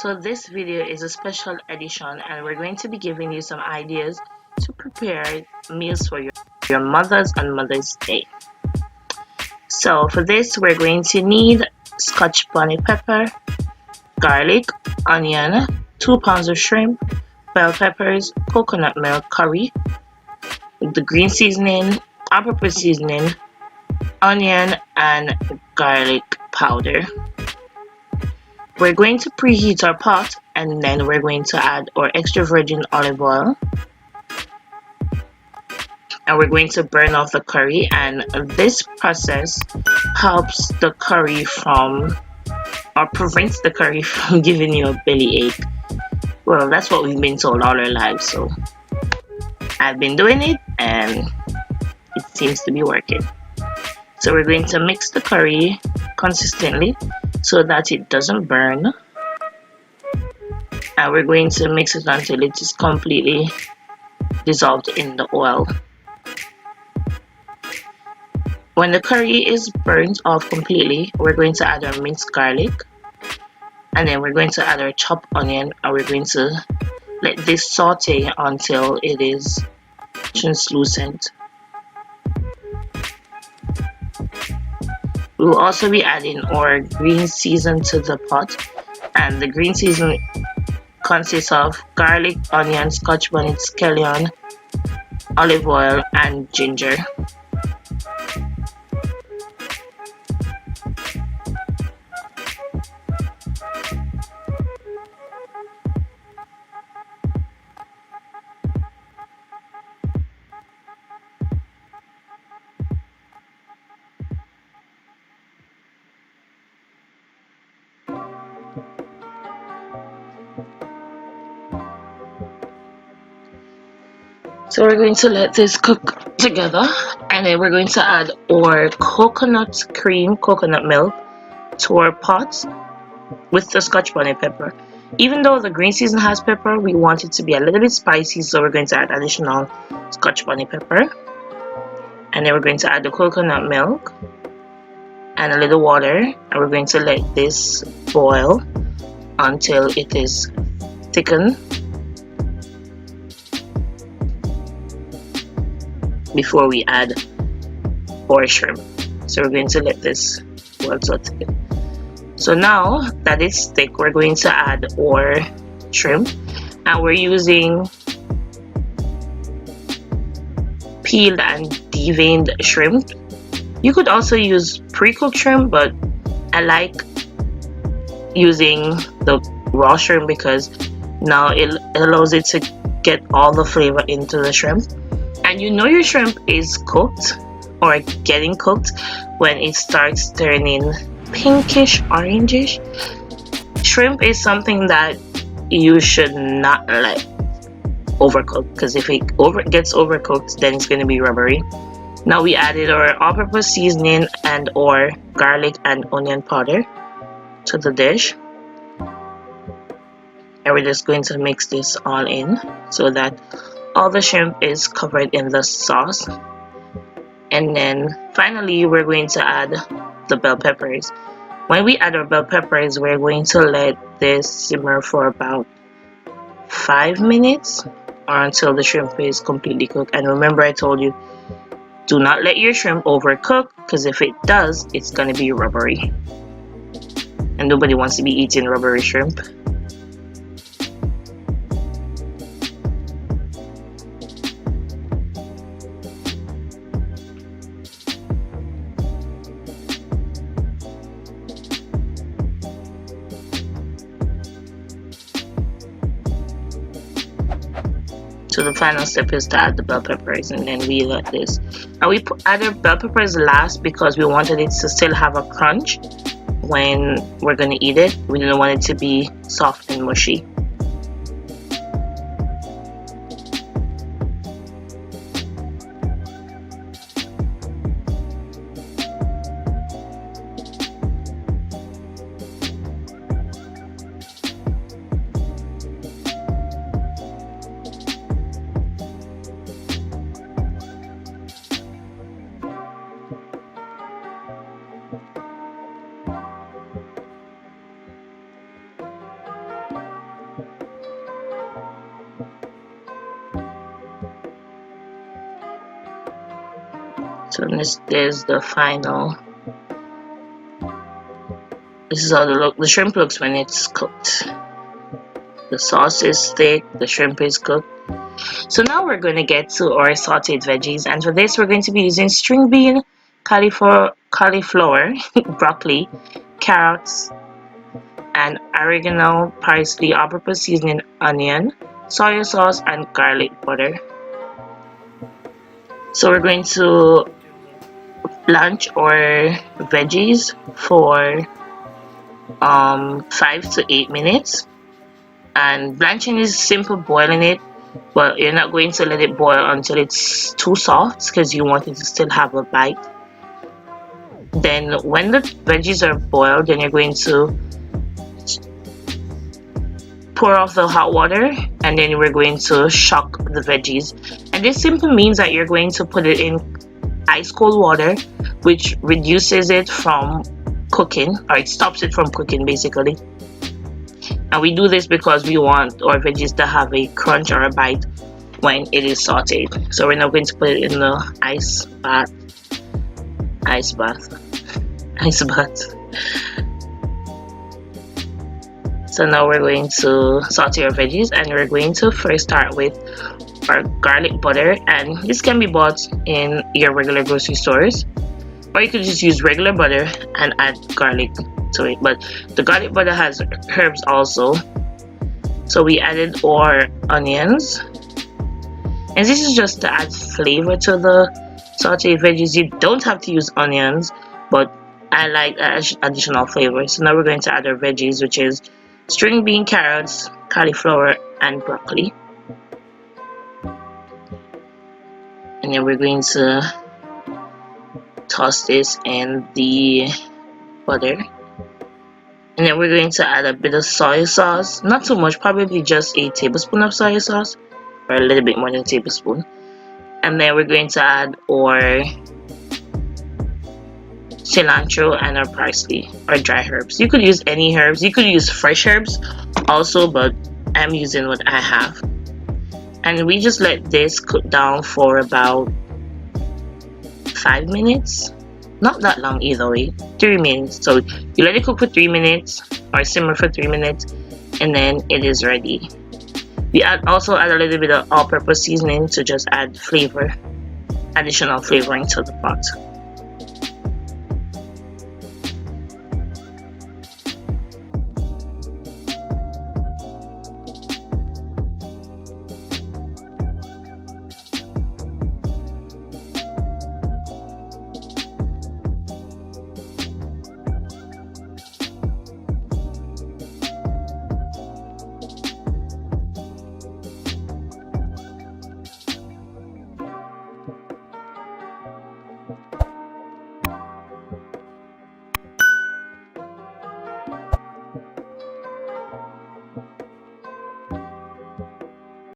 So this video is a special edition and we're going to be giving you some ideas to prepare meals for your mothers on Mother's Day. So for this we're going to need Scotch bonnet pepper, garlic, onion, 2 pounds of shrimp, bell peppers, coconut milk curry, the green seasoning, all-purpose seasoning, onion and garlic powder. We're going to preheat our pot and then we're going to add our extra virgin olive oil and we're going to burn off the curry, and this process helps the curry from or prevents the curry from giving you a bellyache. Well, that's what we've been told all our lives, so I've been doing it and it seems to be working. So we're going to mix the curry consistently so that it doesn't burn, and we're going to mix it until it is completely dissolved in the oil. When the curry is burnt off completely, we're going to add our minced garlic, and then we're going to add our chopped onion, and we're going to let this saute until it is translucent. We will also be adding our green season to the pot, and the green season consists of garlic, onion, scotch bonnet, scallion, olive oil and ginger. So we're going to let this cook together, and then we're going to add our coconut cream, coconut milk to our pot with the scotch bonnet pepper. Even though the green season has pepper, we want it to be a little bit spicy, so we're going to add additional scotch bonnet pepper. And then we're going to add the coconut milk and a little water, and we're going to let this boil until it is thickened before we add our shrimp. So we're going to let this boil to thick. So now that it's thick, we're going to add our shrimp, and we're using peeled and deveined shrimp. You could also use pre-cooked shrimp, but I like using the raw shrimp because now it allows it to get all the flavor into the shrimp. And you know your shrimp is cooked or getting cooked when it starts turning pinkish orangish. Shrimp is something that you should not let overcook, because if it gets overcooked, then it's going to be rubbery. Now we added our all-purpose seasoning and our garlic and onion powder to the dish, and we're just going to mix this all in so that all the shrimp is covered in the sauce. And then finally we're going to add the bell peppers. When we add our bell peppers, we're going to let this simmer for about 5 minutes or until the shrimp is completely cooked. And remember, I told you, do not let your shrimp overcook, because if it does, it's going to be rubbery, and nobody wants to be eating rubbery shrimp. So the final step is to add the bell peppers, and then we let this. And we added bell peppers last because we wanted it to still have a crunch when we're going to eat it. We didn't want it to be soft and mushy. So this is the final. This is how the shrimp looks when it's cooked. The sauce is thick, the shrimp is cooked. So now we're going to get to our sauteed veggies, and for this we're going to be using string bean, cauliflower, broccoli, carrots, and oregano, parsley, all-purpose seasoning, onion, soy sauce, and garlic butter. So we're going to blanch our veggies for 5 to 8 minutes. And blanching is simple boiling it, but you're not going to let it boil until it's too soft because you want it to still have a bite. Then when the veggies are boiled, then you're going to pour off the hot water, and then we're going to shock the veggies. And this simply means that you're going to put it in ice cold water, which reduces it from cooking, or it stops it from cooking basically. And we do this because we want our veggies to have a crunch or a bite when it is sauteed. So we're now going to put it in the ice bath. So now we're going to saute our veggies, and we're going to first start with our garlic butter, and this can be bought in your regular grocery stores, or you could just use regular butter and add garlic to it, but the garlic butter has herbs also. So we added our onions, and this is just to add flavor to the sauteed veggies. You don't have to use onions, but I like additional flavor. So now we're going to add our veggies, which is string bean, carrots, cauliflower, and broccoli. And then we're going to toss this in the butter. And then we're going to add a bit of soy sauce, not too much, probably just a tablespoon of soy sauce, or a little bit more than a tablespoon. And then we're going to add our cilantro and our parsley, or dry herbs. You could use any herbs, you could use fresh herbs also, but I'm using what I have. And we just let this cook down for about 5 minutes. Not that long either way, 3 minutes. So you let it cook for 3 minutes, or simmer for 3 minutes, and then it is ready. We also add a little bit of all-purpose seasoning to just add flavor, additional flavoring to the pot.